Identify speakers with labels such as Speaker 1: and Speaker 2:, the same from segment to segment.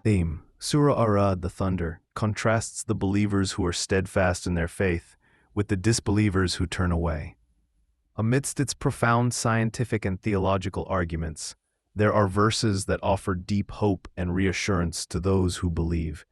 Speaker 1: Theme: Surah Ar-Ra'd, the thunder, contrasts the believers who are steadfast in their faith with the disbelievers who turn away. Amidst its profound scientific and theological arguments, there are verses that offer deep hope and reassurance to those who believe.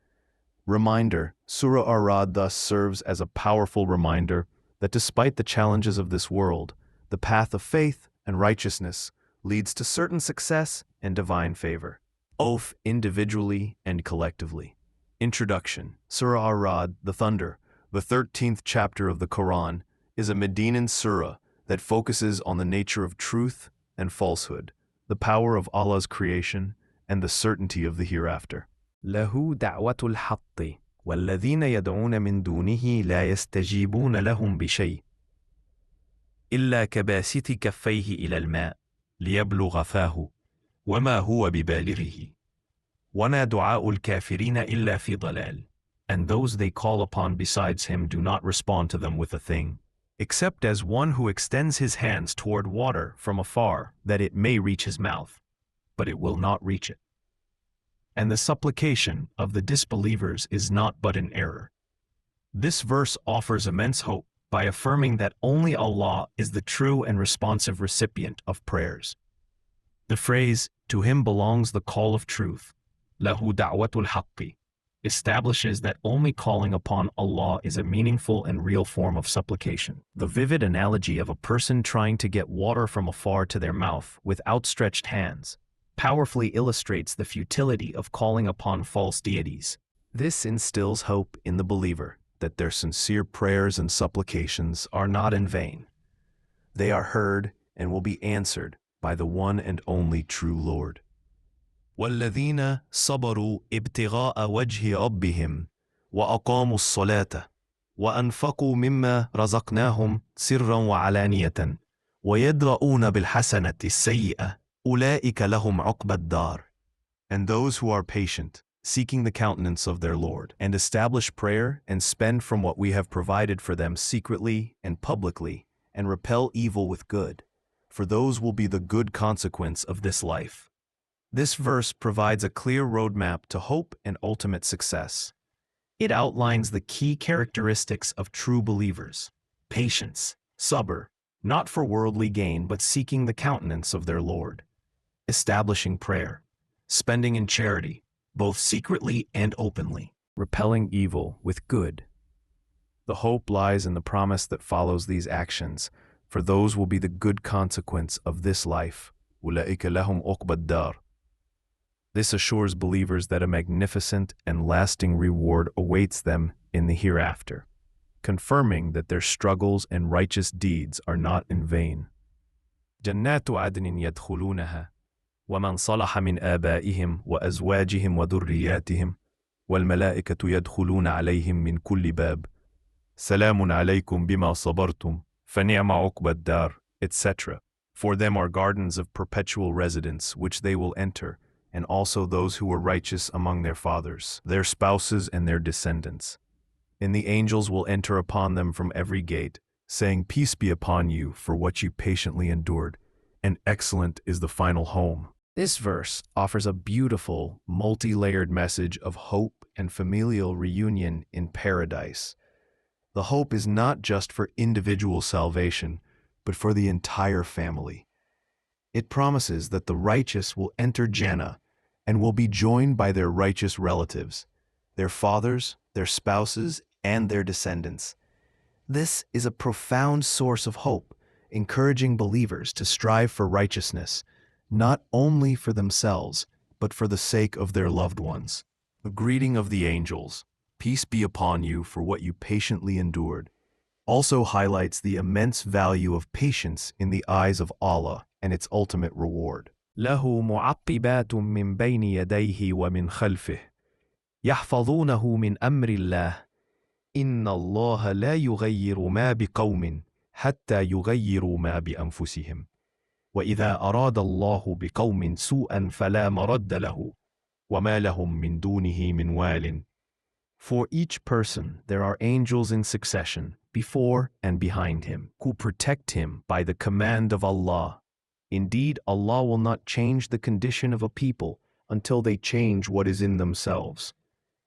Speaker 1: Reminder: Surah Ar-Ra'd thus serves as a powerful reminder that despite the challenges of this world, the path of faith and righteousness leads to certain success and divine favor, both individually and collectively. Introduction: Surah Ar-Ra'd, the thunder, the 13th chapter of the Quran, is a Medinan surah that focuses on the nature of truth and falsehood, the power of Allah's creation, and the certainty of the hereafter.
Speaker 2: له دعوة الحق والذين يدعون من دونه لا يستجيبون لهم بشيء إلا كباسط كفيه إلى الماء ليبلغ فاه وما هو ببالغه وما دعاء الكافرين إلا في ضلال. And those they call upon besides him do not respond to them with a thing, except as one who extends his hands toward water from afar, that it may reach his mouth, but it will not reach it. And the supplication of the disbelievers is not but an error. This verse offers immense hope by affirming that only Allah is the true and responsive recipient of prayers. The phrase, "To him belongs the call of truth," lahu da'watul haqqi, establishes that only calling upon Allah is a meaningful and real form of supplication. The vivid analogy of a person trying to get water from afar to their mouth with outstretched hands powerfully illustrates the futility of calling upon false deities.
Speaker 1: This instills hope in the believer that their sincere prayers and supplications are not in vain. They are heard and will be answered by the one and only true Lord. وَالَّذِينَ صَبَرُوا ابْتِغَاءَ وَجْهِ رَبِّهِمْ وَأَقَامُوا الصَّلَاةَ وَأَنفَقُوا مِمَّا رَزَقْنَاهُمْ سِرًّا وَعَلَانِيَةً وَيَدْرَؤُونَ بِالْحَسَنَةِ السَّيِّئَةَ أُولَئِكَ لَهُمْ عُقْبَى الدَّارِ. And those who are patient, seeking the countenance of their Lord, and establish prayer and spend from what we have provided for them secretly and publicly, and repel evil with good, for those will be the good consequence of this life. This verse provides a clear roadmap to hope and ultimate success. It outlines the key characteristics of true believers: patience, sabr, not for worldly gain but seeking the countenance of their Lord; establishing prayer, spending in charity, both secretly and openly; repelling evil with good. The hope lies in the promise that follows these actions, for those will be the good consequence of this life. أُولَئِكَ لَهُمْ عُقْبَى الدَّارِ. This assures believers that a magnificent and lasting reward awaits them in the hereafter, confirming that their struggles and righteous deeds are not in vain. جَنَّاتُ عَدْنٍ يَدْخُلُونَهَا وَمَنْ صَلَحَ مِنْ آبَائِهِمْ وَأَزْوَاجِهِمْ وَذُرِّيَّاتِهِمْ وَالْمَلَائِكَةُ يَدْخُلُونَ عَلَيْهِمْ مِنْ كُلِّ بَابٍ سَلَامٌ عَلَيْكُمْ بِمَا صَبَرْتُمْ فَنِعْمَ عُقْبَى الدَّارِ, etc. For them are gardens of perpetual residence which they will enter, and also those who were righteous among their fathers, their spouses and their descendants. And the angels will enter upon them from every gate, saying, "Peace be upon you for what you patiently endured, and excellent is the final home." This verse offers a beautiful, multi-layered message of hope and familial reunion in paradise. The hope is not just for individual salvation, but for the entire family. It promises that the righteous will enter Jannah and will be joined by their righteous relatives, their fathers, their spouses, and their descendants. This is a profound source of hope, encouraging believers to strive for righteousness, not only for themselves, but for the sake of their loved ones. The greeting of the angels, "Peace be upon you for what you patiently endured," also highlights the immense value of patience in the eyes of Allah and its ultimate reward.
Speaker 2: له معقبات من بين يديه ومن خلفه يحفظونه من أمر الله إن الله لا يغير ما بقوم حتى يغيروا ما بأنفسهم وإذا أراد الله بقوم سوءا فلا مرد له وما لهم من دونه من وال. For each person there are angels in succession, before and behind him, who protect him by the command of Allah. Indeed, Allah will not change the condition of a people
Speaker 1: until they change what is in themselves.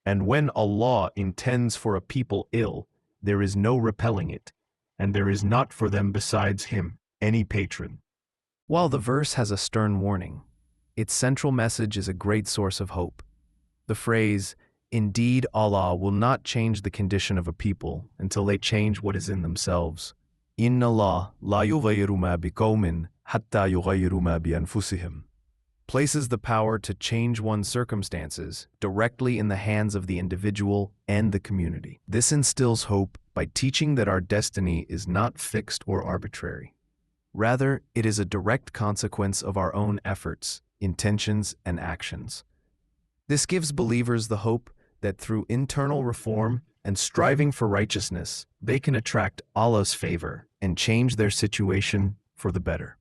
Speaker 1: And when Allah intends for a people ill, there is no repelling it, and there is not for them besides Him any patron.
Speaker 2: While the verse has a stern warning, its central message is a great source of hope. The phrase, "Indeed, Allah will not change the condition of a people until they change what is in themselves. Inna Allah la yughayyiru ma biqawmin hatta yughayyiru ma bi anfusihim," places the power to change one's circumstances directly in the hands of the individual and the community. This instills hope by teaching that our destiny is not fixed or arbitrary. Rather, it is a direct consequence of our own efforts, intentions, and actions. This gives believers the hope that through internal reform and striving for righteousness, they can attract Allah's favor and change their situation for the better.